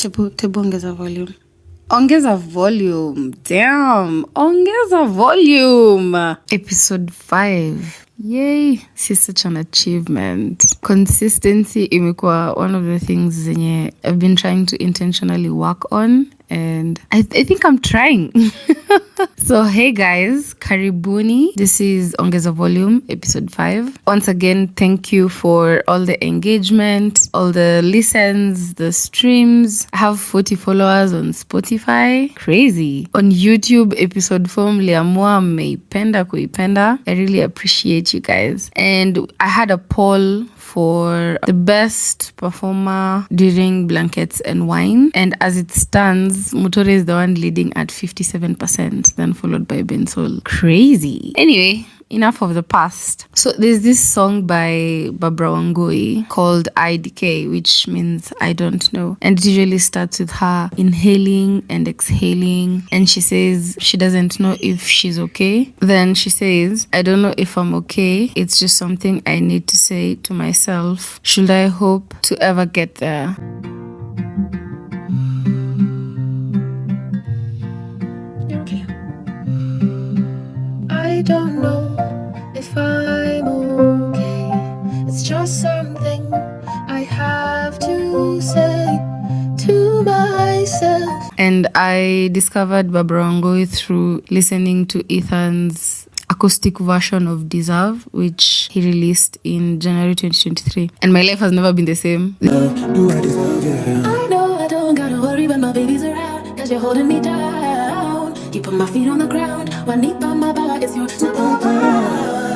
Tebu ongeza volume. Ongeza volume. Damn. Ongeza volume. Episode 5. Yay. This is such an achievement. Consistency imekuwa one of the things zenye I've been trying to intentionally work on. And I think I'm trying. So hey guys, karibuni. This is Ongeza Volume, episode 5. Once again, thank you for all the engagement, all the listens, the streams. I have 40 followers on Spotify. Crazy. On YouTube, episode 4 mliamua mmeipenda kuipenda. I really appreciate you guys. And I had a poll for the best performer during Blankets and Wine. And as it stands, Mutoriah is the one leading at 57%, then followed by Bensol. Crazy. Anyway, enough of the past. So there's this song by Barbara Wangui called IDK, which means I don't know. And it usually starts with her inhaling and exhaling. And she says she doesn't know if she's okay. Then she says, I don't know if I'm okay. It's just something I need to say to myself. Should I hope to ever get there? I don't know if I'm okay. It's just something I have to say to myself. And I discovered Barbara Wangui through listening to Ethan's acoustic version of Deserve, which he released in January 2023. And my life has never been the same. Do I deserve it? I know I don't gotta worry when my baby's around, cause you're holding me down. You put my feet on the ground, one knee by my back, it's your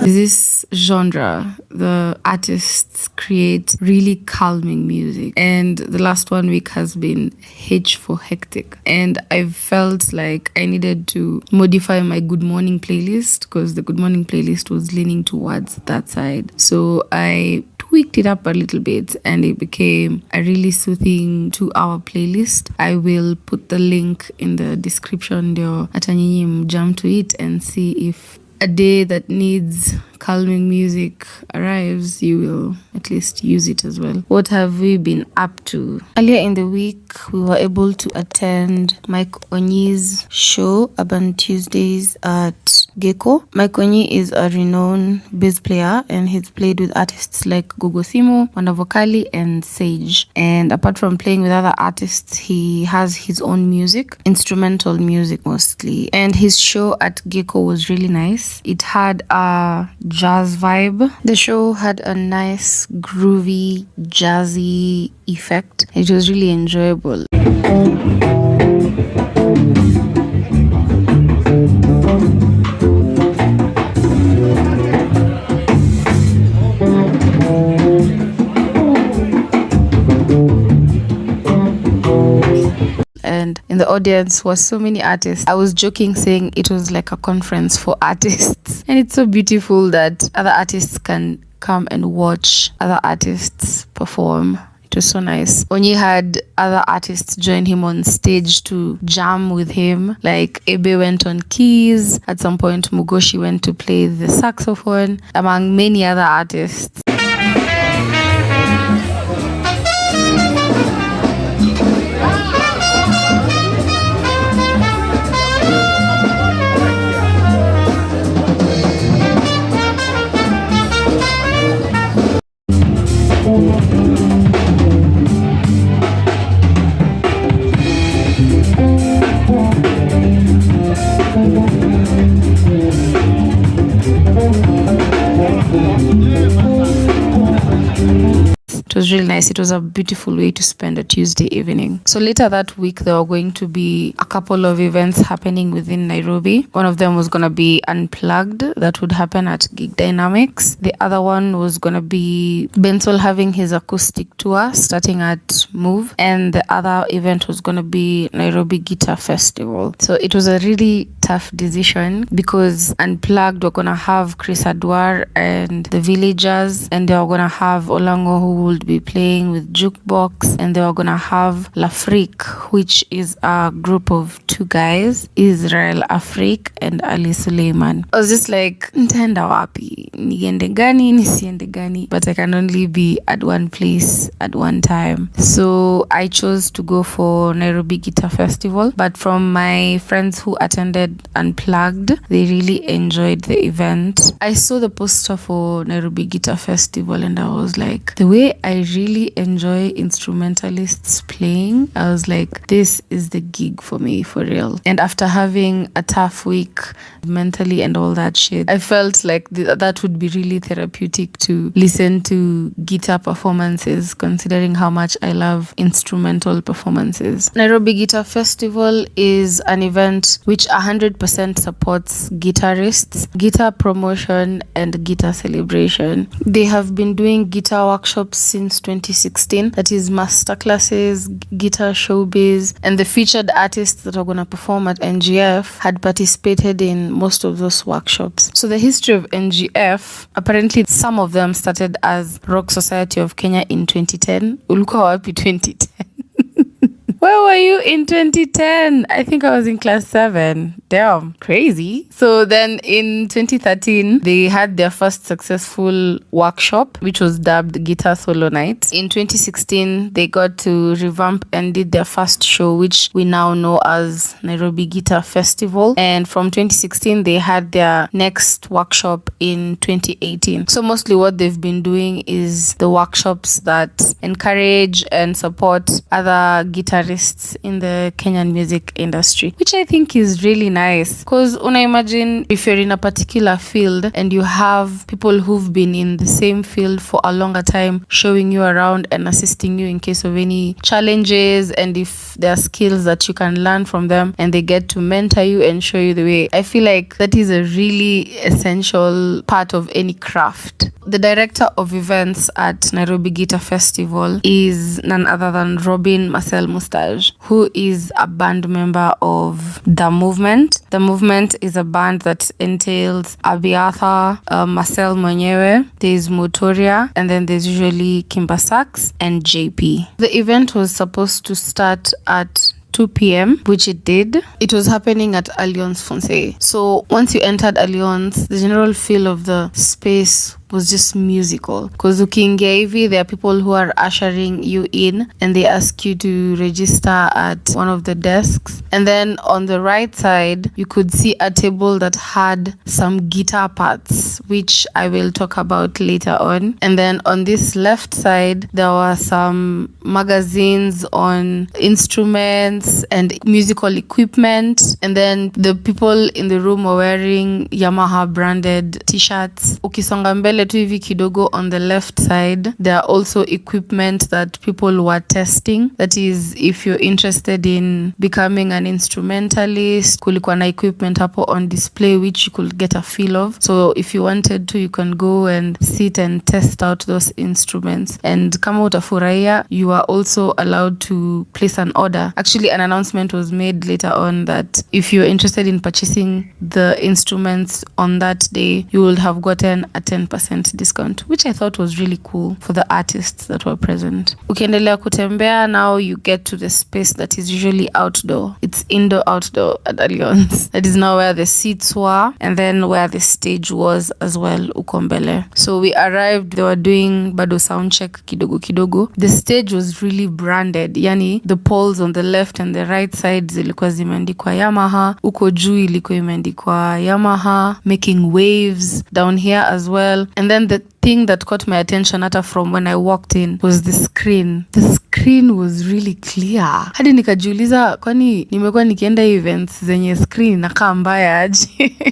This genre, the artists create really calming music, and the last 1 week has been H for hectic, and I felt like I needed to modify my good morning playlist because the good morning playlist was leaning towards that side. So I tweaked it up a little bit and it became a really soothing 2-hour playlist. I will put the link in the description there. Onyie jump to it and see if a day that needs calming music arrives, you will at least use it as well. What have we been up to? Earlier in the week, we were able to attend Mike Onyie's show, Urban Tuesdays at Geco. Mike Onyie is a renowned bass player and he's played with artists like Gogo Simo, Wanda Vocali, and Sage. And apart from playing with other artists, he has his own music, instrumental music mostly. And his show at Geco was really nice. It had a jazz vibe. The show had a nice groovy jazzy effect. It was really enjoyable. And in the audience was so many artists. I was joking saying it was like a conference for artists. And it's so beautiful that other artists can come and watch other artists perform. It was so nice. Onyie had other artists join him on stage to jam with him. Like Ebe went on keys. At some point, Mugoshi went to play the saxophone, among many other artists. It was really nice. It was a beautiful way to spend a Tuesday evening. So later that week, there were going to be a couple of events happening within Nairobi. One of them was going to be Unplugged. That would happen at Gig Dynamics. The other one was going to be Bensol having his acoustic tour starting at Move. And the other event was going to be Nairobi Guitar Festival. So it was a really tough decision because Unplugged were going to have Chris Adwar and the Villagers, and they were going to have Olango, who would be playing with Jukebox, and they were going to have Lafrique, which is a group of 2 guys, Israel Afrique and Ali Suleiman. I was just like, ntaenda wapi? Niende gani, nisiende gani? But I can only be at one place at one time. So I chose to go for Nairobi Guitar Festival. But from my friends who attended Unplugged, they really enjoyed the event. I saw the poster for Nairobi Guitar Festival and I was like, the way I really enjoy instrumentalists playing, I was like, this is the gig for me, for real. And after having a tough week mentally and all that shit, I felt like that would be really therapeutic to listen to guitar performances, considering how much I love instrumental performances. Nairobi Guitar Festival is an event which 100% supports guitarists, guitar promotion and guitar celebration. They have been doing guitar workshops since 2016, that is masterclasses, guitar showbiz, and the featured artists that are going to perform at NGF had participated in most of those workshops. So the history of NGF, apparently some of them started as Rock Society of Kenya in 2010. Ulikuwa wapi 2010? Where were you in 2010? I think I was in class 7. Damn, crazy. So then in 2013, they had their first successful workshop, which was dubbed Guitar Solo Night. In 2016, they got to revamp and did their first show, which we now know as Nairobi Guitar Festival. And from 2016, they had their next workshop in 2018. So mostly what they've been doing is the workshops that encourage and support other guitarists in the Kenyan music industry, which I think is really nice, because imagine if you're in a particular field and you have people who've been in the same field for a longer time showing you around and assisting you in case of any challenges, and if there are skills that you can learn from them and they get to mentor you and show you the way. I feel like that is a really essential part of any craft. The director of events at Nairobi Guitar Festival is none other than Robin Marcel Moustache, who is a band member of The Movement. The Movement is a band that entails Abiarthur, Marcel Moustache, there's Mutoriah, and then there's usually Kimbassax and Jaypee. The event was supposed to start at 2 p.m, which it did. It was happening at Alliance Française. So once you entered Alliance, the general feel of the space was just musical, because ukiingia hivi, there are people who are ushering you in and they ask you to register at one of the desks, and then on the right side you could see a table that had some guitar parts, which I will talk about later on. And then on this left side there were some magazines on instruments and musical equipment, and then the people in the room were wearing Yamaha branded t-shirts. Ukisonga mbele tu hivi kidogo, on the left side there are also equipment that people were testing, that is if you're interested in becoming an instrumentalist, kulikuwa na equipment hapo on display which you could get a feel of. So if you wanted to, you can go and sit and test out those instruments, and kama utafurahia, you are also allowed to place an order. Actually, an announcement was made later on that if you're interested in purchasing the instruments on that day, you would have gotten a 10% discount, which I thought was really cool for the artists that were present. Ukiendelea kutembea, now you get to the space that is usually outdoor. It's indoor-outdoor at Alliance. That is now where the seats were, and then where the stage was as well, uko mbele. So we arrived, they were doing bado sound check kidogo kidogo. The stage was really branded, yani the poles on the left and the right side zilikuwa zimeandikwa Yamaha, uko juu ilikuwa imeandikwa Yamaha, making waves down here as well. And then the thing that caught my attention hata from when I walked in was the screen. The screen was really clear. Hadi nikajiuliza, kwani nimekuwa nikienda events zenye screen nakaa mbaya aje?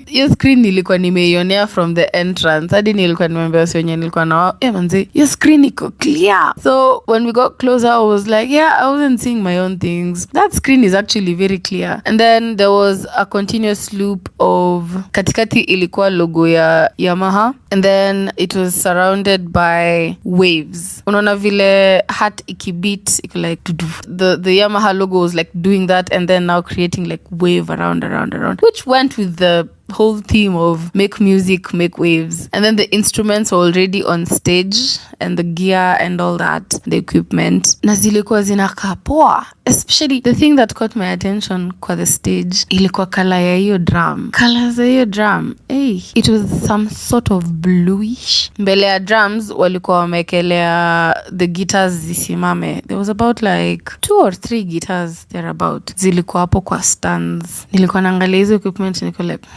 Hiyo screen nilikuwa nimeionea from the entrance. Hadi nilikuwa nimeambia wenye nilikuwa na manze, your screen iko clear. So when we got closer, I was like, yeah, I wasn't seeing my own things. That screen is actually very clear. And then there was a continuous loop of katikati ilikuwa logo ya Yamaha, and then it was surrounded by waves. Unaona vile hat ikibeat, like the Yamaha logo was like doing that, and then now creating like wave around, which went with the whole theme of make music, make waves. And then the instruments were already on stage and the gear and all that, the equipment. Na zilikuwa zinakaa poa. Especially the thing that caught my attention kwa the stage ilikuwa kala ya hiyo drum. Kala za hiyo drum. Hey, it was some sort of bluish. Mbele ya drums walikuwa wamekelea the guitars zisimame. There was about like 2 or 3 guitars thereabout. Zilikuwa hapo kwa stands. Nilikuwa naangalia hizo equipment niko like,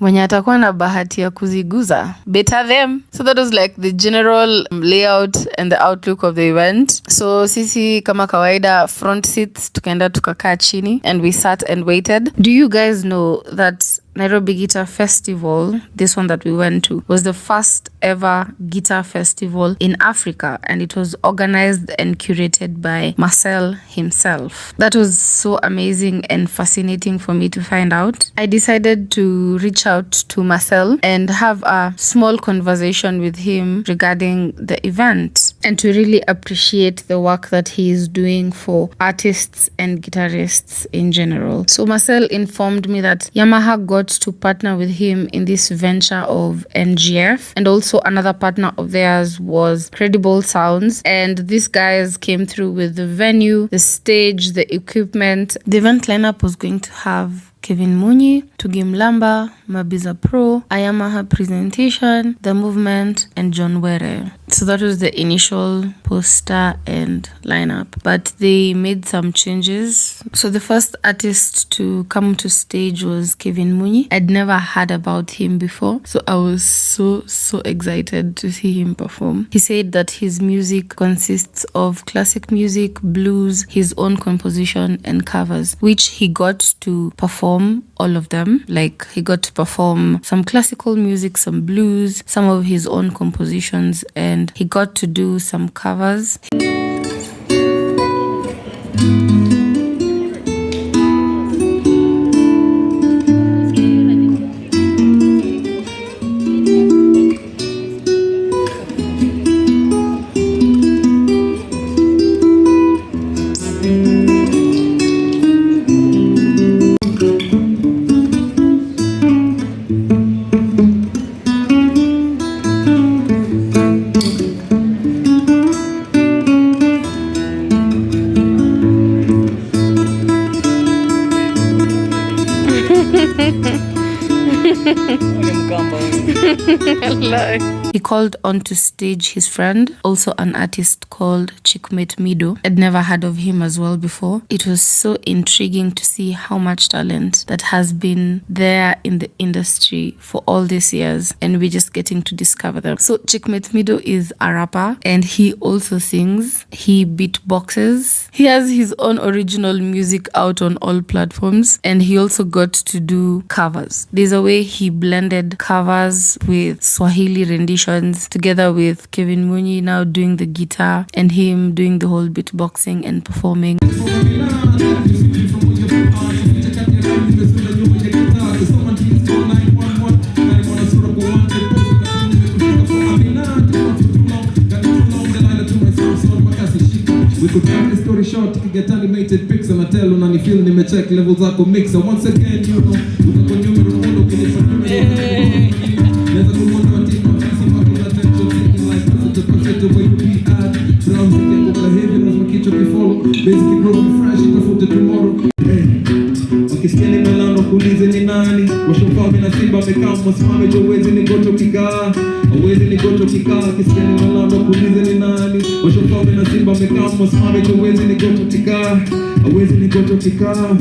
mwenye atakuwa na bahati ya kuziguza, better them. So that was like the general layout and the outlook of the event. So sisi kama kawaida front seats tukaenda tukakaa chini and we sat and waited. Do you guys know that Nairobi Guitar Festival, this one that we went to, was the first ever guitar festival in Africa, and it was organized and curated by Marcel himself. That was so amazing and fascinating for me to find out. I decided to reach out to Marcel and have a small conversation with him regarding the event and to really appreciate the work that he is doing for artists and guitarists in general. So Marcel informed me that Yamaha got to partner with him in this venture of NGF, and also another partner of theirs was Credible Sounds, and these guys came through with the venue, the stage, the equipment. The event lineup was going to have Kevin Munyi, Tugi Mlamba, Mabiza Pro, a Yamaha presentation, The Movement, and John Were. So that was the initial poster and lineup. But they made some changes. So the first artist to come to stage was Kevin Munyi. I'd never heard about him before, so I was so excited to see him perform. He said that his music consists of classic music, blues, his own composition, and covers, which he got to perform all of them. Like, he got to perform some classical music, some blues, some of his own compositions, and he got to do some covers. He called onto stage his friend, also an artist called Checkmate Mido. I'd never heard of him as well before. It was so intriguing to see how much talent that has been there in the industry for all these years, and we're just getting to discover them. So Checkmate Mido is a rapper, and he also sings. He beatboxes. He has his own original music out on all platforms, and he also got to do covers. There's a way he blended covers with Swahili renditions together with Kevin Munyi now doing the guitar and him doing the whole beatboxing and performing. We could tell the story short, you get animated pics and I tell you and feel me check levels zako mix. So once again, you know, utakuwa nyuma rundo kile Never go on to take my fancy fucking attention, thinking like that's the project where you be at. Brown thinking over heaven as my kichwa follow. Basically growing fresh, itafuta tomorrow. Wakisikia melano kuulize ni nani, washofame na simba wamekaa mwasimame jo wezi ni goto kikaa. Awezi ni goto kikaa, kisikia melano kuulize ni nani, washofame na simba wamekaa mwasimame jo wezi ni goto kikaa. Awezi ni goto kikaa.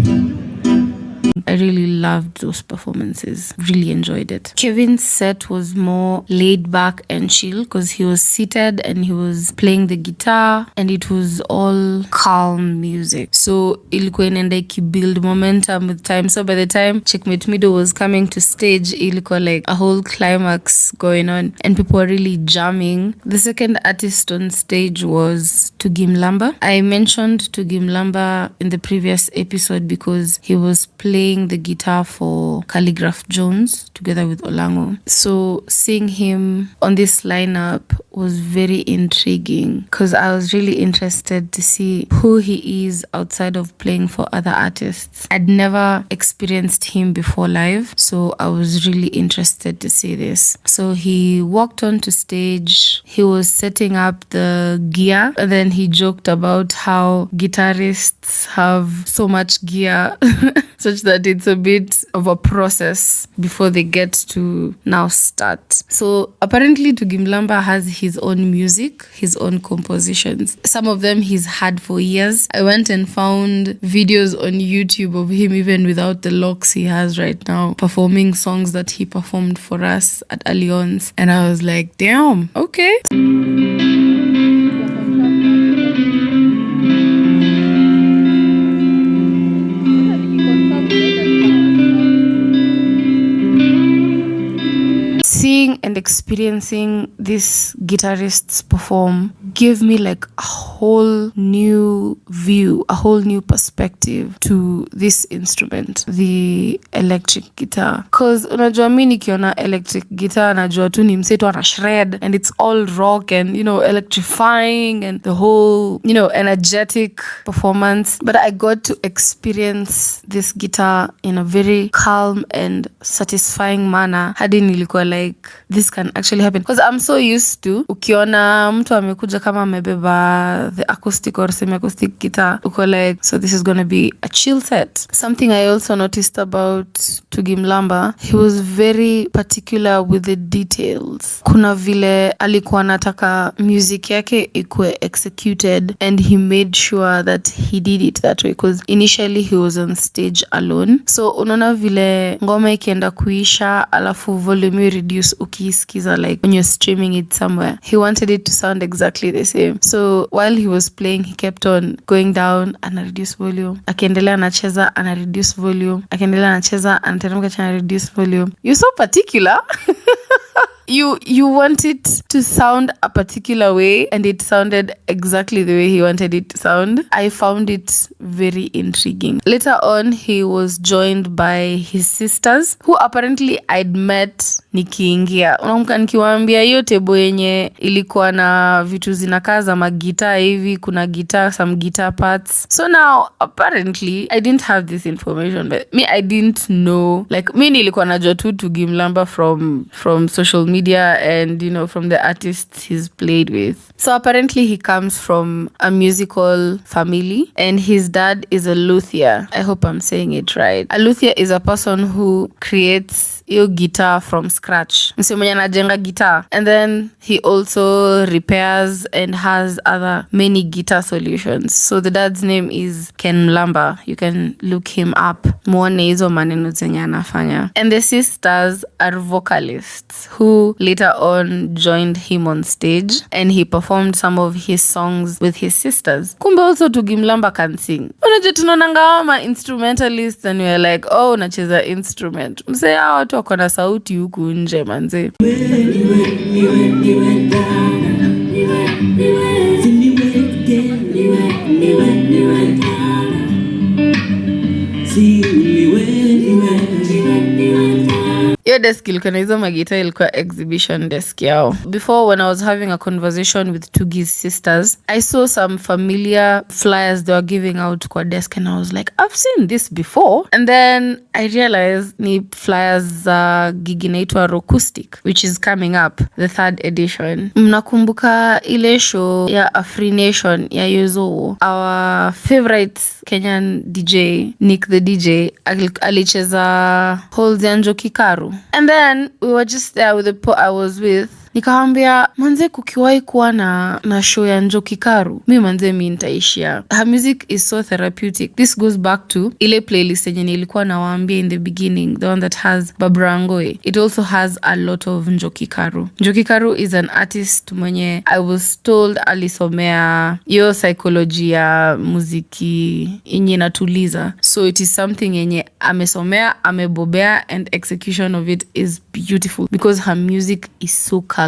I really loved those performances, really enjoyed it. Kevin's set was more laid back and chill because he was seated and he was playing the guitar and it was all calm music. So ilikuwa inaenda ikibuild momentum with time. So by the time Checkmate Mido was coming to stage, ilikuwa like a whole climax going on and people were really jamming. The second artist on stage was Tugi Mlamba. I mentioned Tugi Mlamba in the previous episode because he was playing playing the guitar for Calligraph Jones together with Olango. So seeing him on this lineup was very intriguing because I was really interested to see who he is outside of playing for other artists. I'd never experienced him before live, so I was really interested to see this. So he walked onto stage, he was setting up the gear, and then he joked about how guitarists have so much gear such that it's a bit of a process before they get to now start. So apparently Tugi Mlamba has his own music, his own compositions. Some of them he's had for years. I went and found videos on YouTube of him even without the locks he has right now, performing songs that he performed for us at Allianz. And I was like, damn, okay. Seeing and experiencing these guitarists perform gave me like a whole new view, a whole new perspective to this instrument, the electric guitar. Cause unajua mimi nikiona electric guitar najua tu ni mseto ana shred and it's all rock and electrifying and the whole energetic performance. But I got to experience this guitar in a very calm and satisfying manner. Hadi nilikuwa like, this can actually happen. Because I'm so used to ukiona mtu amekuja kama amebeba the acoustic or semi-acoustic guitar, uko like, so this is gonna be a chill set. Something I also noticed about Tugi Mlamba, he was very particular with the details. Kuna vile alikuwa anataka music yake ikue executed and he made sure that he did it that way because initially he was on stage alone. So unaona vile ngoma ikienda kuisha alafu volume reduce ukiisikiza like when you're streaming it somewhere. He wanted it to sound exactly the same. So while he was playing, he kept on going down and reduce volume. Akiendelea anacheza and reduce volume. Akiendelea anacheza and teremka reduce volume. You're so particular. You want it to sound a particular way and it sounded exactly the way he wanted it to sound. I found it very intriguing. Later on, he was joined by his sisters who apparently I'd met nikiingia. Unakumbuka nikiwaambia hiyo tebo yenye ilikuwa na vitu zinakaa za magita hivi, kuna guitar, some guitar parts. So now apparently I didn't have this information, but I didn't know. Like me nilikuwa najua tu Tugi Mlamba from social media and from the artists he's played with. So apparently he comes from a musical family and his dad is a luthier. I hope I'm saying it right. A luthier is a person who creates your guitar from scratch. Mse mwenye anajenga guitar, and then he also repairs and has other many guitar solutions. So the dad's name is Ken Mlamba. You can look him up. Muone hizo maneno zenye anafanya. And the sisters are vocalists who later on joined him on stage and he performed some of his songs with his sisters. Kumbe also Tugi Mlamba can sing. Unajua tunaonanga ma instrumentalists and we're like, oh, unacheza instrument. Mse hao watu wako na sauti huku nje manze. Your desk ilikuwa na hizo magita ilikuwa exhibition desk yao. Before, when I was having a conversation with Tugi's sisters, I saw some familiar flyers they were giving out kwa desk and I was like, I've seen this before. And then I realized ni flyers za gig inaitwa Rocoustic, which is coming up, the 3rd edition. Mnakumbuka ile show ya Afri Nation ya Yozo, our favorite Kenyan DJ, Nick the DJ, alicheza Holds ya Njoki Karu. And then we were just there with the I was with. Nikawambia manze kukiwahi kuwa na show ya Njoki Karu, manze nitaishia. Her music is so therapeutic. This goes back to ile playlist yenye nilikuwa nawaambia in the beginning, the one that has Babrangoe. It also has a lot of Njoki Karu. Njoki Karu is an artist mwenye I was told alisomea yo psychology ya muziki yenye natuliza. So it is something yenye amesomea, amebobea, and execution of it is beautiful because her music is so calming.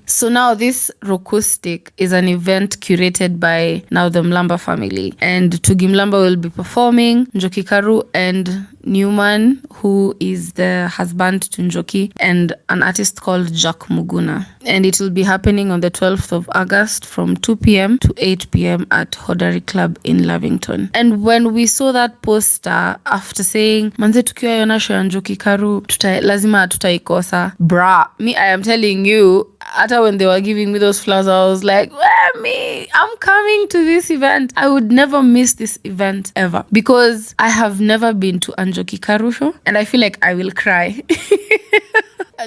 So now this Rocoustic is an event curated by now the Mlamba family, and Tugi Mlamba will be performing, Njoki Karu and Newman, who is the husband to Njoki, and an artist called Jack Muguna. And it will be happening on the 12th of August from 2 p.m. to 8 p.m. at Hodari Club in Lavington. And when we saw that poster, after saying, manze tukiwa yona show ya Njoki Karu, lazima tutaikosa. Bruh, me, I am telling you, after when they were giving me those flowers, I was like, I'm coming to this event. I would never miss this event ever, because I have never been to Njoki Karu show, and I feel like I will cry.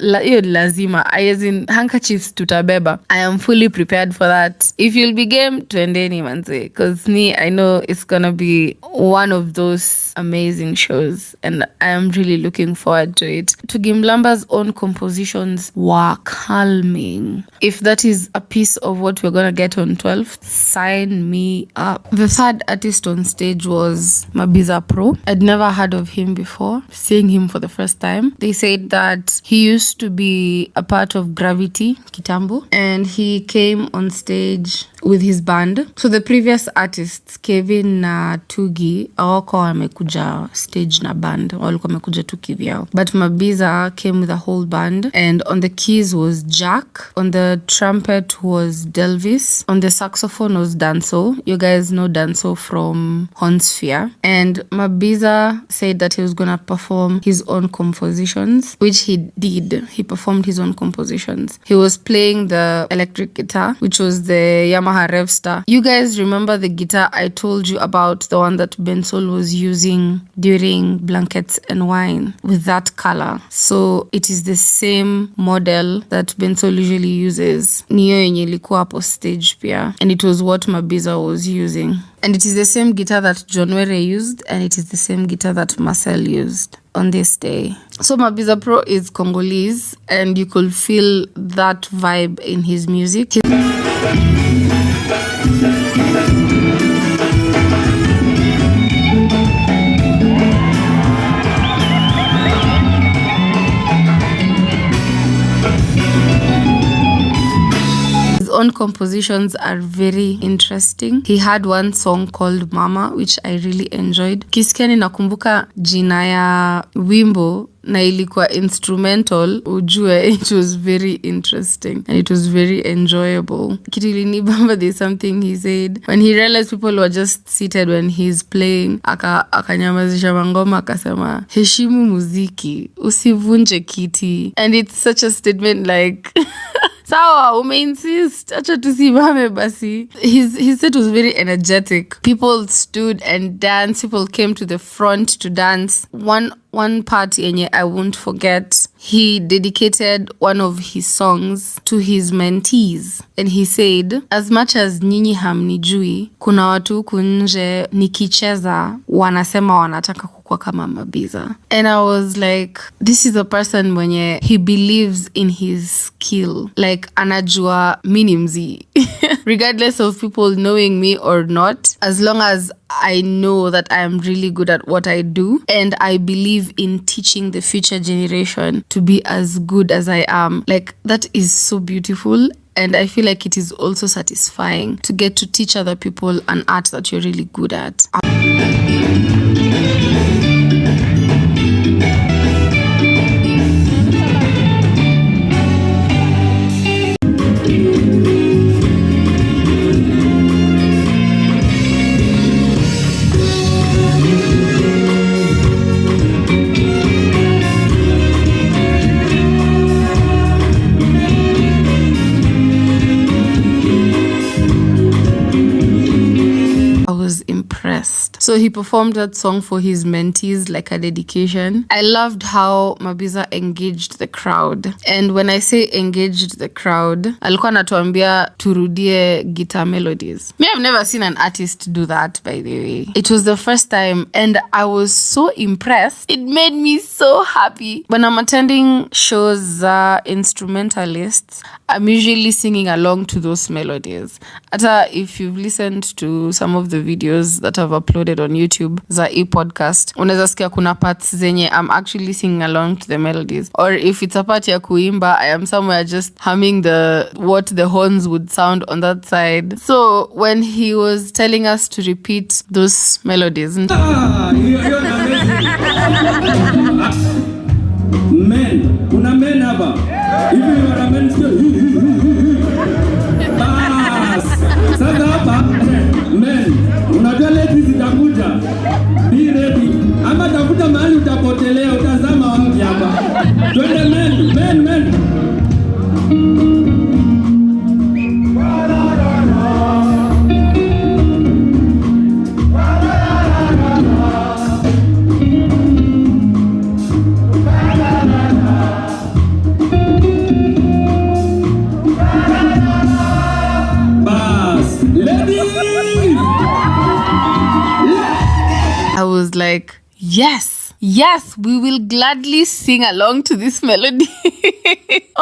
Lazima, as in handkerchiefs tutabeba. I am fully prepared for that. If you'll be game, tuendeni manze, because I know it's gonna be one of those amazing shows, and I am really looking forward to it. Tugi Mlamba's own compositions were calming. If that is a piece of what we're gonna get on 12th, sign me up. The third artist on stage was Mabiza Pro. I'd never heard of him before. Seeing him for the first time, they said that he used to be a part of Gravity Kitambo, and he came on stage with his band. So the previous artists, Kevin na Tugi, awako wamekuja stage na band, walikuwa wamekuja tu kivyao. But Mabiza came with a whole band, and on the keys was Jack, on the trumpet was Delvis, on the saxophone was Danso. You guys know Danso from Hornsphere. And Mabiza said that he was gonna perform his own compositions, which he did. He performed his own compositions. He was playing the electric guitar, which was the Yamaha Revstar. You guys remember the guitar I told you about, the one that Bensol was using during Blankets and Wine, with that color? So it is the same model that Bensol usually uses. Niyo yenye ilikuwa hapo stage pia. And it was what Mabiza was using. And it is the same guitar that John Were used, and it is the same guitar that Marcel used on this day. So Mabiza Pro is Congolese, and you could feel that vibe in his music. Own compositions are very interesting. He had one song called Mama, which I really enjoyed. Kisikia nakumbuka jina ya wimbo na ilikuwa instrumental, ujue it was very interesting and it was very enjoyable. Kitu there's something he said when he realized people were just seated when he's playing, akanyamazisha mangoma, akasema heshimu muziki, usivunje kiti. And it's such a statement like sawa, umeinsist, acha tusimame basi. His set was very energetic. People stood and danced. People came to the front to dance. One part yenye I won't forget, he dedicated one of his songs to his mentees, and he said, as much as nyinyi hamnijui, kuna watu huku nje nikicheza wanasema wanataka kukua kama Mabiza. And I was like, this is a person mwenye he believes in his skill, like anajua minimzi. Regardless of people knowing me or not, as long as I know that I am really good at what I do, and I believe in teaching the future generation to be as good as I am. Like, that is so beautiful. And I feel like it is also satisfying to get to teach other people an art that you're really good at. So he performed that song for his mentees like a dedication. I loved how Mabiza engaged the crowd. And when I say engaged the crowd, alikuwa anatuambia turudie guitar melodies. Me, I've never seen an artist do that, by the way. It was the first time, and I was so impressed. It made me so happy. When I'm attending shows, instrumentalists, I'm usually singing along to those melodies. Ata, if you've listened to some of the videos that I've uploaded on YouTube za podcast, unaweza sikia kuna parts zenye I'm actually singing along to the melodies, or if it's a part ya kuimba, I am somewhere just humming what the horns would sound on that side. So when he was telling us to repeat those melodies, Men, kuna men hapa. Hivi wana men sio? Bas. Sasa hapa men, unajua ladies zitakuja. Be ready. Ama tafuta mahali utapotelea, utazama wapi hapa. Twende men. I was like, yes, we will gladly sing along to this melody.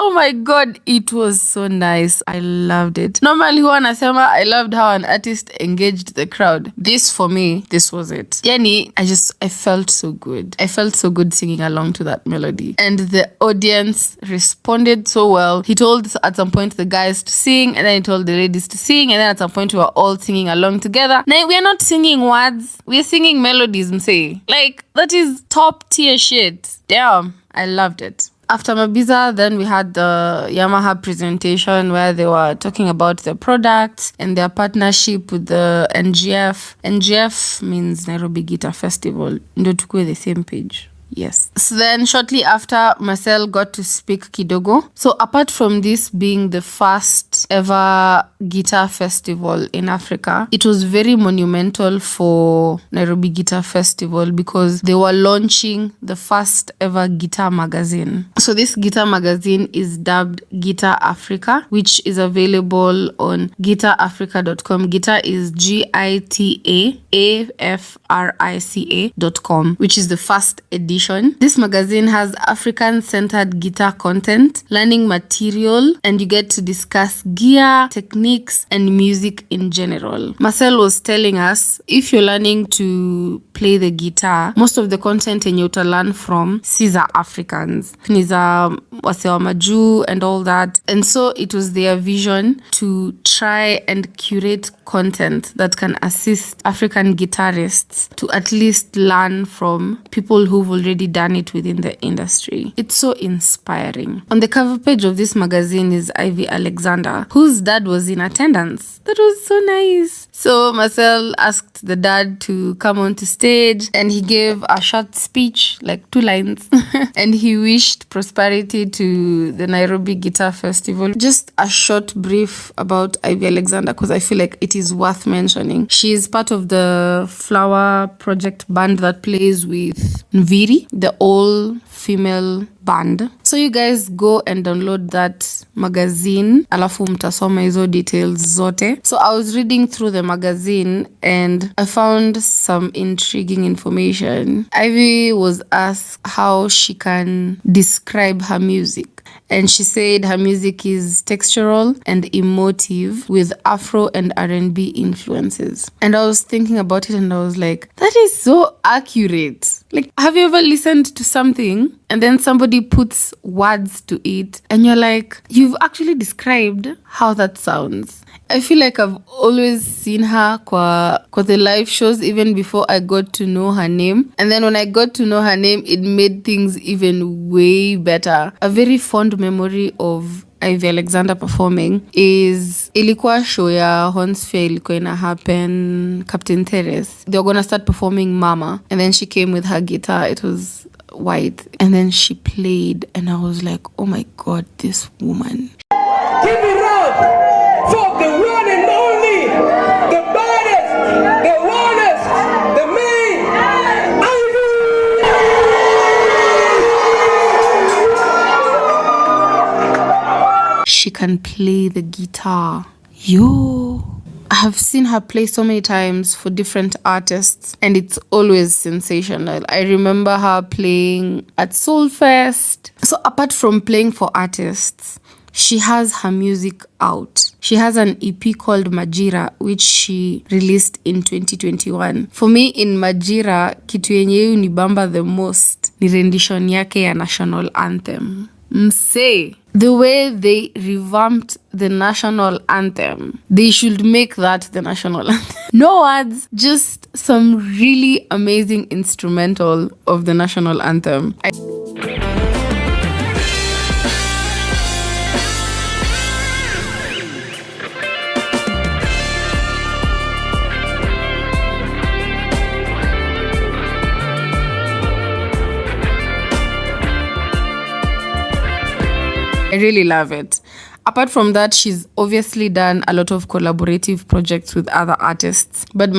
Oh my God, it was so nice. I loved it. Normally huwa nasema I loved how an artist engaged the crowd. This for me, this was it. Yani, I felt so good. I felt so good singing along to that melody. And the audience responded so well. He told at some point the guys to sing, and then he told the ladies to sing, and then at some point we were all singing along together. Now, we are not singing words, we are singing melodies, msee. Like, that is top tier shit. Damn, I loved it. After Mabiza, then we had the Yamaha presentation where they were talking about their products and their partnership with the NGF. NGF means Nairobi Guitar Festival. Ndio tukue the same page. Yes. So then shortly after, Marcel got to speak kidogo. So apart from this being the first ever guitar festival in Africa, it was very monumental for Nairobi Guitar Festival because they were launching the first ever guitar magazine. So this guitar magazine is dubbed Gita Africa, which is available on gitaafrica.com. Gita is GITAAFRICA.com, which is the first edition. This magazine has African-centered guitar content, learning material, and you get to discuss gear, techniques, and music in general. Marcel was telling us, if you're learning to play the guitar, most of the content and you to learn from Caesar Africans, Niza Wasewa Maju and all that. And so it was their vision to try and curate content that can assist African guitarists to at least learn from people who've already done it within the industry. It's so inspiring. On the cover page of this magazine is Ivy Alexander, whose dad was in attendance. That was so nice. So Marcel asked the dad to come onto stage and he gave a short speech, like 2 lines, and he wished prosperity to the Nairobi Guitar Festival. Just a short brief about Ivy Alexander because I feel like it is worth mentioning. She is part of the Flower Project band that plays with Nviri, the all-female band. So you guys go and download that magazine, alafu mtasoma hizo details zote. So I was reading through the magazine and I found some intriguing information. Ivy was asked how she can describe her music. And she said her music is textural and emotive with Afro and R&B influences. And I was thinking about it and I was like, that is so accurate. Like, have you ever listened to something and then somebody puts words to it and you're like, you've actually described how that sounds? I feel like I've always seen her kwa the live shows even before I got to know her name. And then when I got to know her name, it made things even way better. A very fond memory of Ivy Alexander performing is ilikuwa show ya Hornsphere ilikuwa ina happen Captain Terrace. They were gonna start performing Mama and then she came with her guitar. It was white and then she played and I was like, oh my God, this woman. Give it up for the one and only, the baddest, the honest, the main, Ivy! She can play the guitar. Yo! I have seen her play so many times for different artists and it's always sensational. I remember her playing at Soulfest. So apart from playing for artists, she has her music out. She has an EP called Majira, which she released in 2021. For me, in Majira, kitu yenye unibamba the most ni rendition yake ya national anthem. Mse, the way they revamped the national anthem, they should make that the national anthem. No words, just some really amazing instrumental of the national anthem. I really love it. Apart from that, she's obviously done a lot of collaborative projects with other artists. But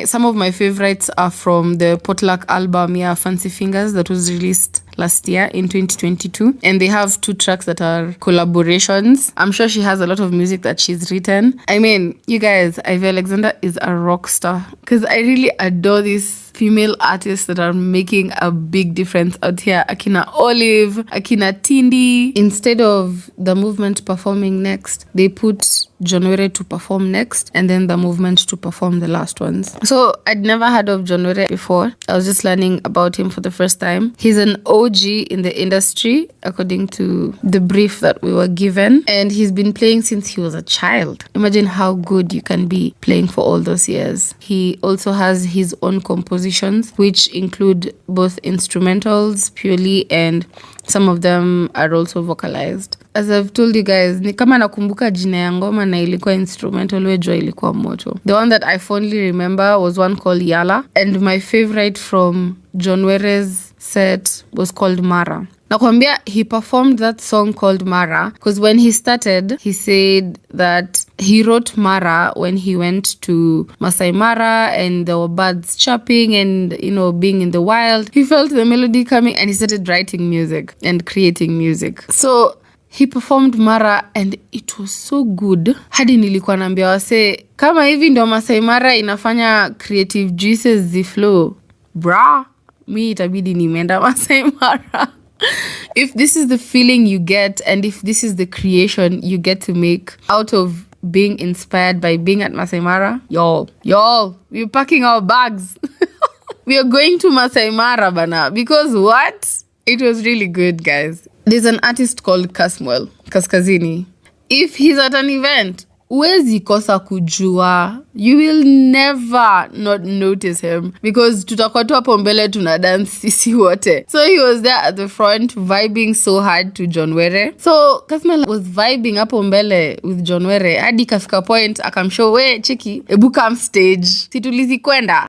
some of my favorites are from the Potluck album, Fancy Fingers, that was released last year in 2022. And they have 2 tracks that are collaborations. I'm sure she has a lot of music that she's written. I mean, you guys, Ivy Alexander is a rock star. Because I really adore these female artists that are making a big difference out here. Akina Olive, Akina Tindi. Instead of the movement performing next, they put John Were to perform next, and then the movement to perform the last ones. So I'd never heard of John Were before. I was just learning about him for the first time. He's an OG in the industry, according to the brief that we were given. And he's been playing since he was a child. Imagine how good you can be playing for all those years. He also has his own compositions, which include both instrumentals purely, and some of them are also vocalized. As I've told you guys, ni kama nakumbuka jina ya ngoma na ilikuwa instrumental, wejua ilikuwa moto. The one that I fondly remember was one called Yala. And my favorite from John Were's set was called Mara. Nakwambia, he performed that song called Mara because when he started, he said that he wrote Mara when he went to Masai Mara and there were birds chirping and, being in the wild. He felt the melody coming and he started writing music and creating music. So he performed Mara and it was so good. Hadi nilikuwa naambia wase, kama hivi ndo Masai Mara inafanya creative juices ziflow, bra, mi itabidi nimeenda Masai Mara. If this is the feeling you get and if this is the creation you get to make out of being inspired by being at Masai Mara, y'all, we're packing our bags. We are going to Masai Mara bana, because what? It was really good, guys. There's an artist called Kasmuel Kaskazini. If he's at an event, huwezi kosa kujua. You will never not notice him because tutakuwa tu hapo mbele tuna dance sisi wote. So he was there at the front vibing so hard to John Were. So Kasmuel was vibing hapo mbele with John Were hadi kafika point akamshow, we cheki, ebu come stage, situlizi kwenda.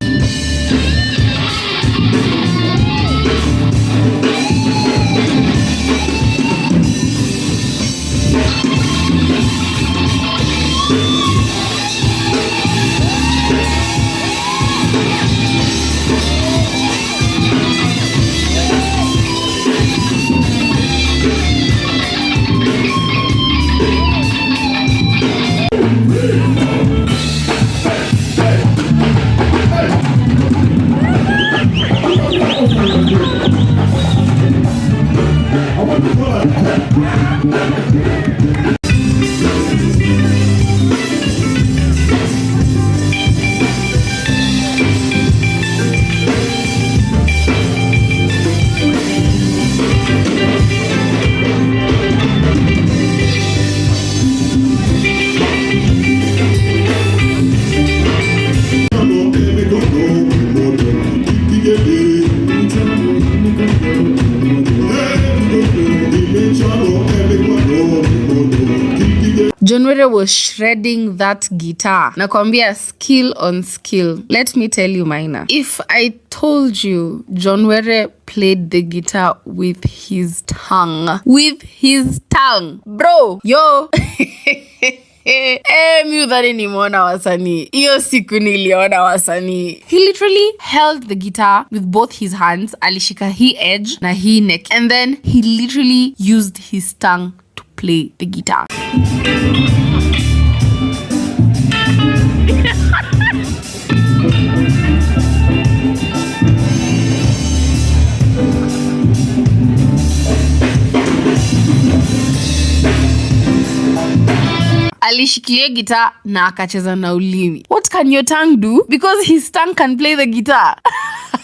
John Were was shredding that guitar. Nakwambia, skill on skill. Let me tell you, Maina. If I told you John Were played the guitar with his tongue. With his tongue. Bro, yo. Mi udhani nimeona wasanii. Iyo siku niliona wasanii. He literally held the guitar with both his hands. Alishika hii edge na hii neck. And then he literally used his tongue to play the guitar. Alishikilia guitar na akacheza na ulimi. What can your tongue do? Because his tongue can play the guitar.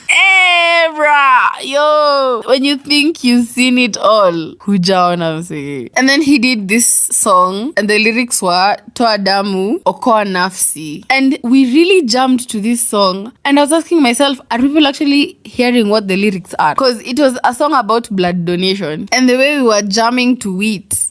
Hey, brah, yo. when you think you've seen it all, hujaona msee. And then he did this song, and the lyrics were Toa Damu, Okoa Nafsi. And we really jumped to this song, and I was asking myself, are people actually hearing what the lyrics are? Because it was a song about blood donation, and the way we were jamming to it.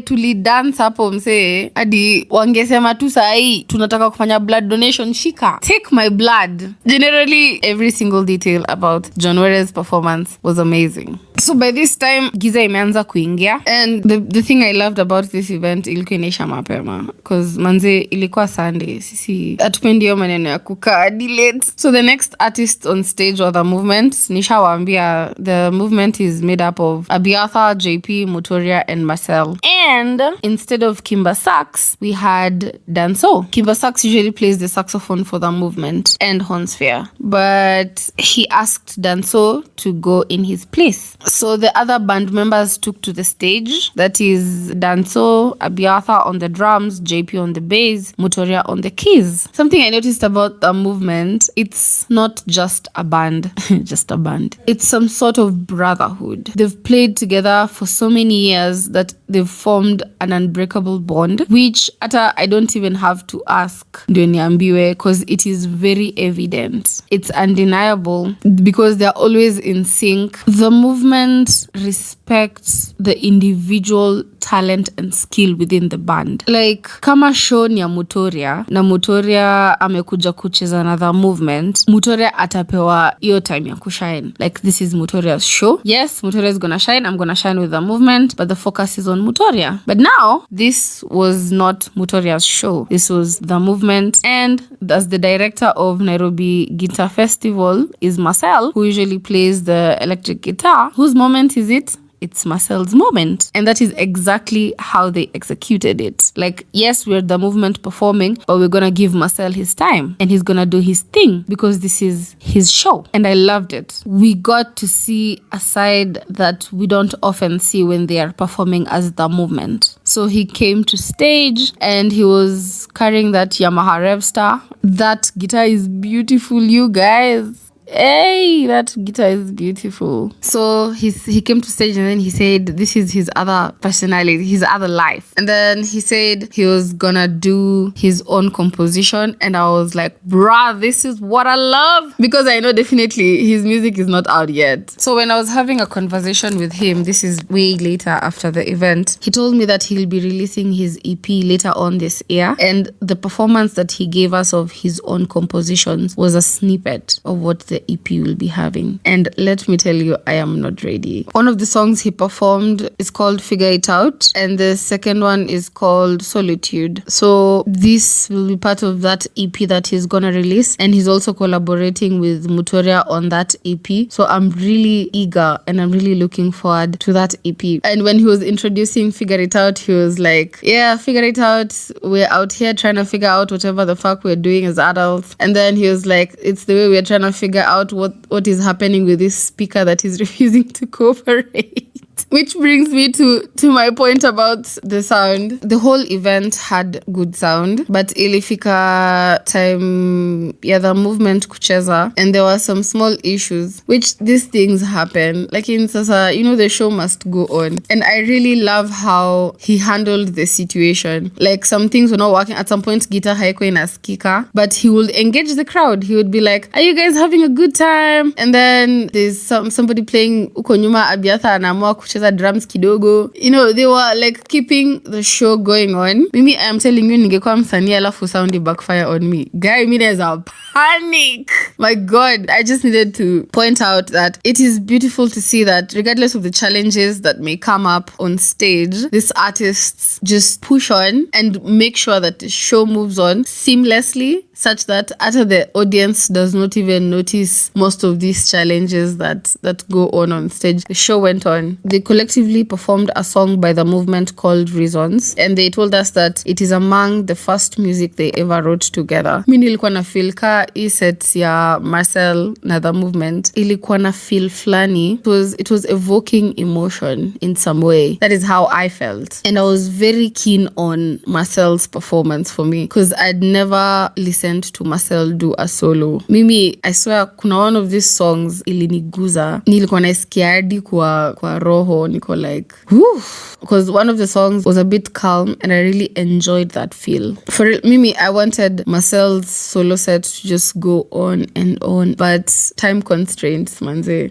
Tulidance hapo msee hadi wangesema tu sahi tunataka kufanya blood donation, shika, take my blood. Generally every single detail about John Were's performance was amazing. So by this time giza imeanza kuingia, and the thing I loved about this event ilikuwa inaisha mapema because manze ilikuwa Sunday, sisi hatupendi hiyo maneno ya kukaa hadi late. So the next artist on stage or the movement, nishawaambia the movement is made up of Abiarthur, Jaypee, Mutoriah and Marcel. And instead of Kimbassax, we had Danso. Kimbassax usually plays the saxophone for the movement and Hornsphere, but he asked Danso to go in his place. So the other band members took to the stage. That is Danso, Abiarthur on the drums, Jaypee on the bass, Mutoriah on the keys. Something I noticed about the movement, it's not just a band, just a band. It's some sort of brotherhood. They've played together for so many years that they've formed an unbreakable bond, which I don't even have to ask ndio niambiwe, because it is very evident. It's undeniable because they're always in sync. The movement respects the individual talent and skill within the band. Like kama show ni ya Mutoriah na Mutoriah amekuja kucheza another movement, Mutoriah atapewa hiyo time ya kushine. Like this is Mutoriah's show. Yes, Mutoriah is gonna shine, I'm gonna shine with the movement, but the focus is on Mutoriah. But now this was not Mutoriah's show. This was the movement, and as the director of Nairobi Guitar Festival is Marcel, who usually plays the electric guitar. Whose moment is it? It's Marcel's moment. And that is exactly how they executed it. Like, yes, we're the movement performing, but we're gonna give Marcel his time and he's gonna do his thing because this is his show. And I loved it. We got to see a side that we don't often see when they are performing as the movement. So he came to stage and he was carrying that Yamaha Rev Star. That guitar is beautiful, you guys. Hey, that guitar is beautiful. So he came to stage and then he said this is his other personality, his other life. And then he said he was gonna do his own composition, and I was like, bruh, this is what I love, because I know definitely his music is not out yet. So when I was having a conversation with him, this is way later after the event, he told me that he'll be releasing his EP later on this year, and the performance that he gave us of his own compositions was a snippet of what the EP will be having. And let me tell you, I am not ready. One of the songs he performed is called Figure It Out, and the second one is called Solitude. So this will be part of that EP that he's gonna release, and he's also collaborating with Mutoriah on that EP. So I'm really eager and I'm really looking forward to that EP. And when he was introducing Figure It Out, he was like, yeah, figure it out, we're out here trying to figure out whatever the fuck we're doing as adults. And then he was like, it's the way we're trying to figure out what is happening with this speaker that is refusing to cooperate. Which brings me to my point about the sound. The whole event had good sound, but ilifika time the movement kucheza, and there were some small issues, which these things happen. Like in sasa, the show must go on. And I really love how he handled the situation. Like some things were not working. At some point, guitar haiko inaskika, but he would engage the crowd. He would be like, are you guys having a good time? And then there's somebody playing uko nyuma, Abiarthur anaamua kucheza drums kidogo. They were like keeping the show going on. Mimi, I am telling you, ningekuwa msanii alafu sound backfire on me. Guy, there's a panic. My God, I just needed to point out that it is beautiful to see that regardless of the challenges that may come up on stage, these artists just push on and make sure that the show moves on seamlessly, such that after the audience does not even notice most of these challenges that go on stage. The show went on. They collectively performed a song by the movement called Reasons, and they told us that it is among the first music they ever wrote together. Mi nilikuwa na feel ka hii set ya Marcel na the movement ilikuwa na feel flani. It was evoking emotion in some way. That is how I felt. And I was very keen on Marcel's performance for me, because I'd never listened to Marcel do a solo. Mimi, I swear, kuna one of these songs iliniguza. Nilikuwa naisikia hadi kwa roho. Niko like, whew. Because one of the songs was a bit calm and I really enjoyed that feel. For Mimi, I wanted Marcel's solo set to just go on and on, but time constraints, manze.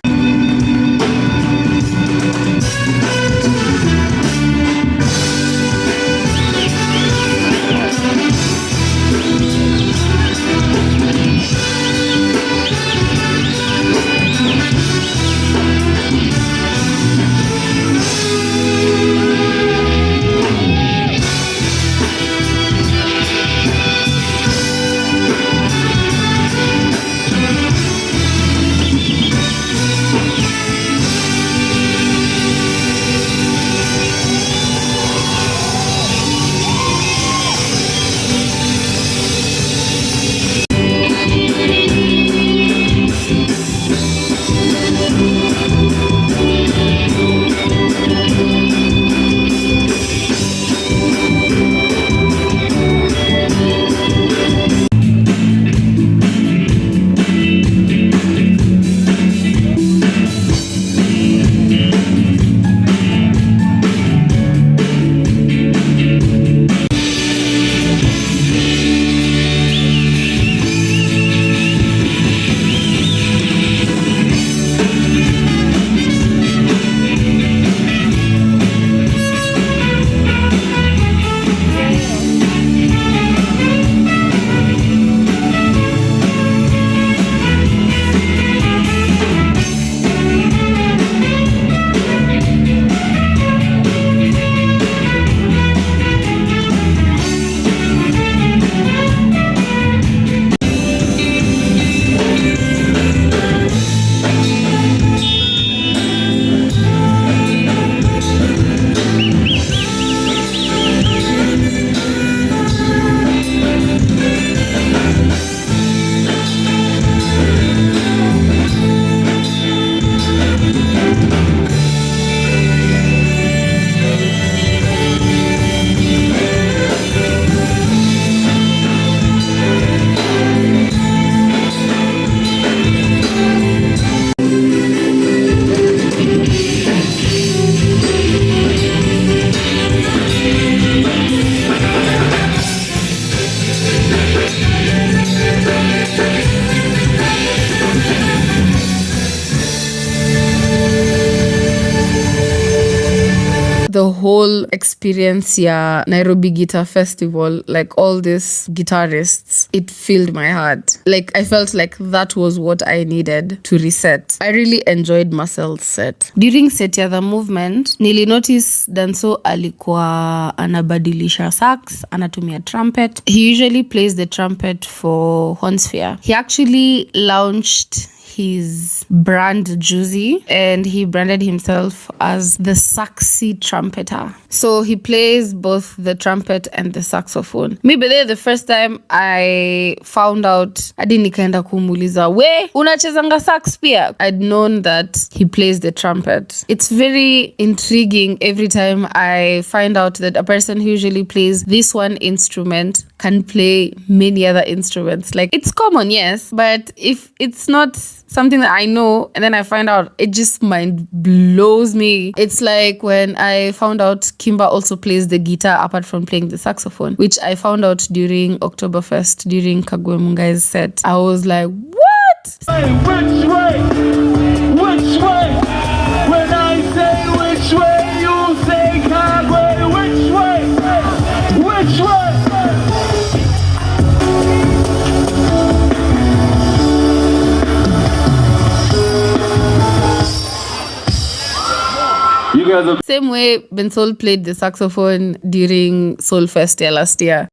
The whole experience Nairobi Guitar Festival, like all these guitarists, it filled my heart. Like I felt like that was what I needed to reset. I really enjoyed Marcel's set. During set the movement, nili notice Danso alikuwa anabadilisha sax, anatumia trumpet. He usually plays the trumpet for Hornsphere. He actually launched his brand Juicy, and he branded himself as the saxy trumpeter. So he plays both the trumpet and the saxophone. Maybe the first time I found out, hadi nikaenda kumuuliza, we unachezanga sax pia? I'd known that he plays the trumpet. It's very intriguing every time I find out that a person who usually plays this one instrument can play many other instruments. Like, it's common, yes, but if it's not something that I know and then I find out, it just mind blows me. It's like when I found out Kimba also plays the guitar apart from playing the saxophone, which I found out during Oktoberfest, during Kagwe Mungai's set. I was like, what? Hey, which way? Which way? When I say which way, you say Kagwe. Which way? Which way? Same way Bensol played the saxophone during Soul Fest last year.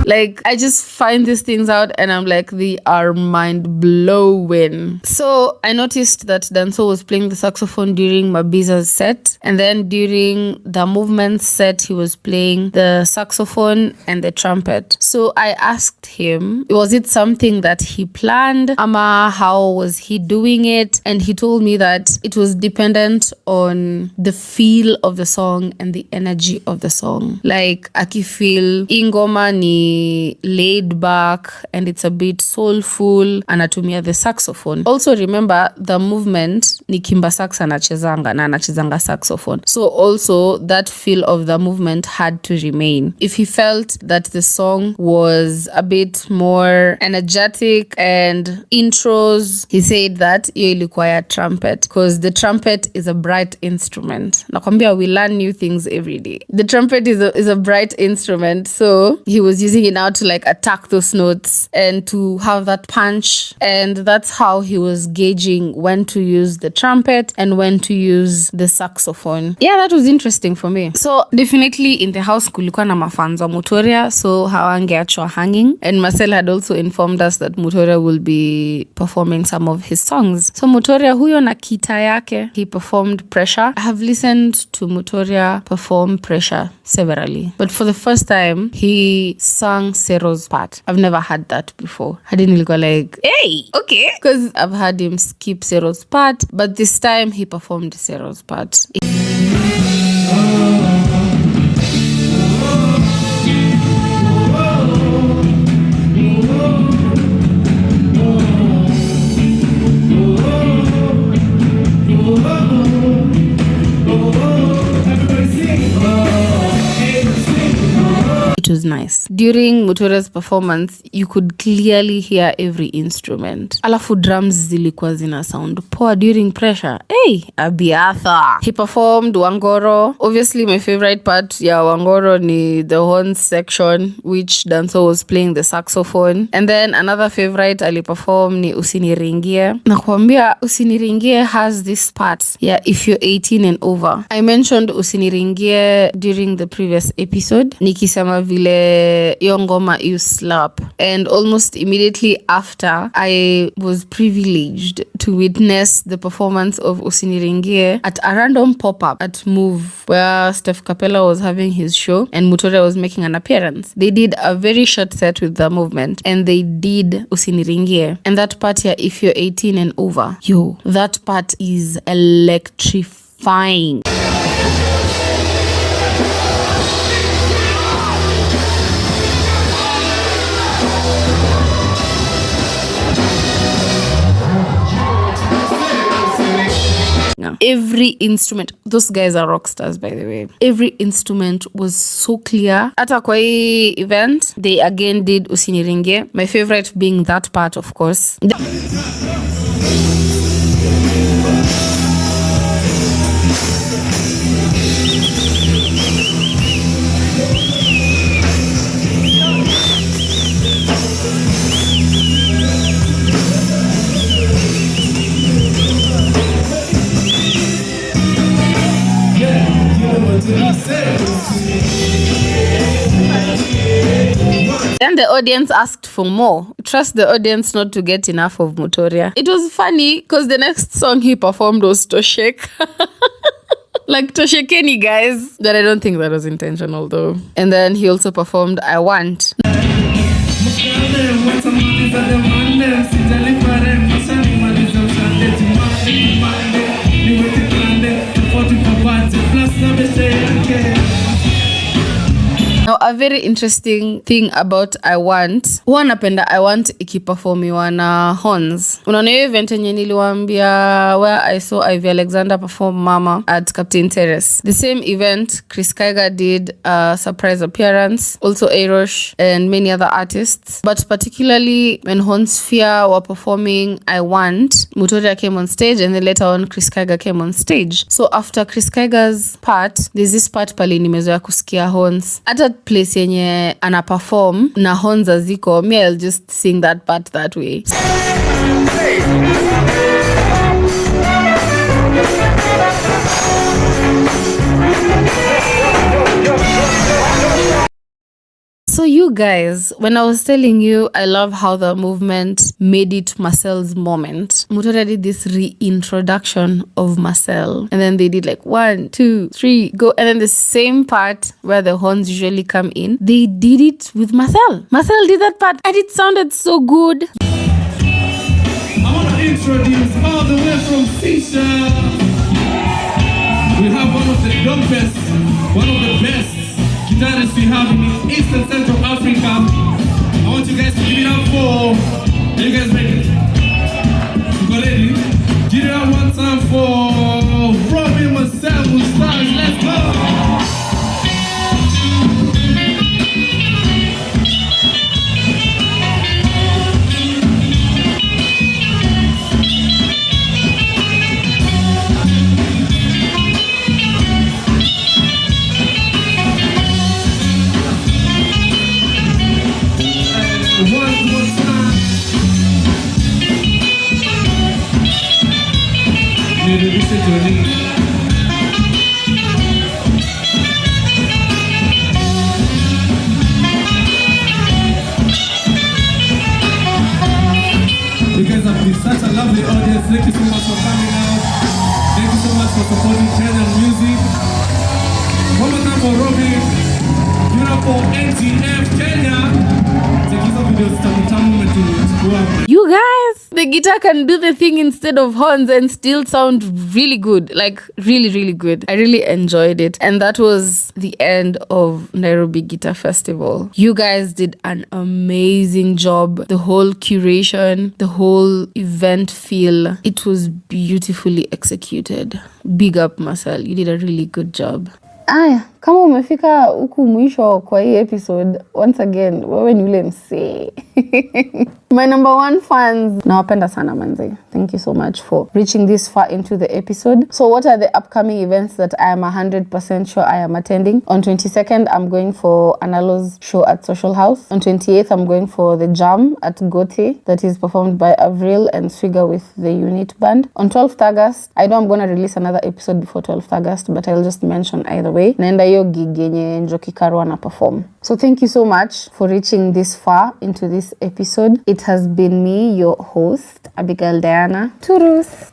Like, I just find these things out and I'm like, they are mind blowing. So I noticed that Danso was playing the saxophone during Mabiza's set, and then during the movement set he was playing the saxophone and the trumpet. So I asked him, was it something that he planned, ama how was he doing it? And he told me that it was dependent on the feel of the song and the energy of the song. Like, akifeel ingoma ni laid back and it's a bit soulful, anatumia the saxophone. Also remember, the movement ni Kimbassax anachezanga na anachezanga saxophone. So also that feel of the movement had to remain. If he felt that the song was a bit more energetic and intros, he said that hiyo ilikuwa ya trumpet, because the trumpet is a bright instrument. Nakwambia, we learn new things every day. The trumpet is a bright instrument, so he was using it now to like attack those notes and to have that punch, and that's how he was gauging when to use the trumpet and when to use the saxophone. Yeah, that was interesting for me. So definitely in the house kulikuwa na mafans wa Mutoriah, so hawangeachwa hanging, and Marcel had also informed us that Mutoriah will be performing some of his songs. So Mutoriah huyo na Kita yake, he performed Pressure. I have listened to Mutoriah perform Pressure severally, but for the first time he sang Sero's part. I've never had that before. I didn't go like, hey, okay, because I've had him skip Sero's part, but this time he performed Sero's part. It was nice. During Mutoriah's performance, you could clearly hear every instrument. Alafu drums zilikuwa zina sound poa during Pressure. Hey, Abiarthur. He performed Wangoro. Obviously, my favorite part ya Wangoro ni the horns section, which Danso was playing the saxophone. And then another favorite aliperform ni Usiniringie. Nakwambia, Usiniringie has this part. Yeah, if you're 18 and over. I mentioned Usiniringie during the previous episode. Nikisema vile yongoma you slap, and almost immediately after, I was privileged to witness the performance of Usiniringie at a random pop-up at Move, where Steph Capella was having his show and Mutoriah was making an appearance. They did a very short set with the movement and they did Usiniringie, and that part here, if you're 18 and over, yo, that part is electrifying. Every instrument, those guys are rock stars, by the way. Every instrument was so clear. Ata kwa hii event, they again did Usiniringie. My favorite being that part, of course. Then the audience asked for more. Trust the audience not to get enough of Mutoriah. It was funny because the next song he performed was Toshek. Like Toshekeni, guys. But I don't think that was intentional though. And then he also performed I Want. Now, a very interesting thing about I Want, huwa napenda I Want ikiperformiwa na horns. Unaona hiyo event yenye niliwaambia where I saw Ivy Alexander perform Mama at Captain Terrace. The same event, Chris Kaiga did a surprise appearance, also Arosh and many other artists. But particularly when Hornsphere were performing I Want, Mutoriah came on stage and then later on Chris Kaiga came on stage. So after Chris Kaiga's part, there's this part pale nimezoea kusikia horns. Ata place yenye ana perform na horns aziko, me I'll just sing that part that way. So you guys, when I was telling you, I love how the movement made it Marcel's moment. Mutoriah did this reintroduction of Marcel, and then they did like 1, 2, 3, go, and then the same part where the horns usually come in, they did it with Marcel. Marcel did that part, and it sounded so good. I want to introduce all the way from Seychelles. We have one of the dopest, one of the best guitarists we have in East and Central Africa. I want you guys to give it up for, are you guys ready? You got ready? Give it up one time for Robin Marcel Moustache. Let's go! You guys have been such a lovely audience. Thank you so much for coming out. Thank you so much for supporting Kenyan music. One more time for Robin. Beautiful NGF Kenya. You guys, the guitar can do the thing instead of horns and still sound really good. Like really, really good. I really enjoyed it. And that was the end of Nairobi Guitar Festival. You guys did an amazing job. The whole curation, the whole event feel, it was beautifully executed. Big up Marcel, you did a really good job. Aya, kama umefika huku mwisho kwa hii episode, once again, wewe ni ule msee. My number one fans, nawapenda sana manze. Thank you so much for reaching this far into the episode. So what are the upcoming events that I am 100% sure I am attending? On 22nd, I'm going for Analo's show at Social House. On 28th, I'm going for the Jam at Zote that is performed by Avril and Swigger with the Unit Band. On 12th August, I know I'm going to release another episode before 12th August, but I'll just mention either way. Naenda hiyo gig yenye Njoki Karwa na perform. So thank you so much for reaching this far into this episode. It has been me, your host, Abigail Diana. Terrace.